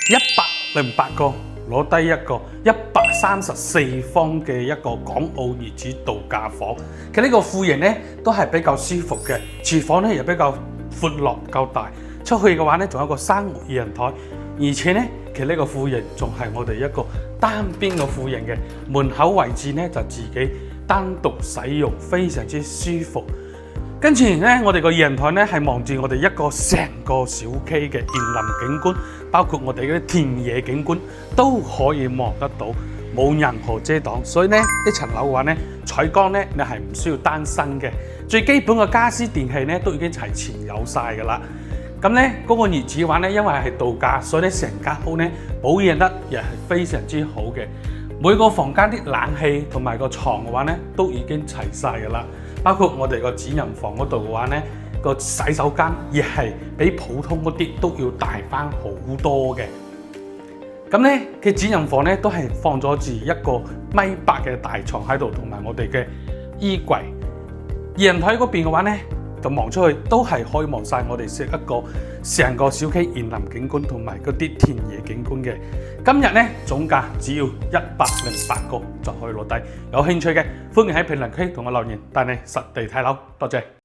108個攞低一個134方嘅一個港澳業主度假房。其實呢個庫型呢都係比較舒服嘅，廚房呢又比較闊落夠大，出去嘅話呢仲有一個生活二人台，而且呢其實呢個庫型仲係我哋一個單邊嘅庫型嘅，門口位置呢就自己單獨使用，非常之舒服。跟住呢，我哋個二人台呢係望住我哋一個成個小區嘅園林景觀，包括我哋嗰啲田野景觀都可以望得到，冇任何遮擋。所以呢，呢層樓嘅話呢，採光呢你係唔需要擔心嘅。最基本嘅家私電器呢都已經齊全有晒㗎啦。咁呢嗰個業主嘅話呢，因為係度假，所以呢成間屋呢保養得亦係非常之好嘅。每個房間啲冷氣同埋個床嘅話呢，都已經齊晒㗎啦。包括我哋個主人房嗰度嘅話呢，個洗手間亦係比普通嗰啲都要大翻好多嘅。咁呢，佢主人房呢都係放咗住一個1.8米嘅大床喺度，同埋我哋嘅衣櫃。二人台嗰邊嘅話呢，就望出去都係可以望晒我哋一個成個小區園林景觀同埋嗰啲田野景觀嘅。今日呢總價只要108個就可以攞低，有興趣嘅歡迎喺評論區同我留言，帶你實地睇樓。多謝。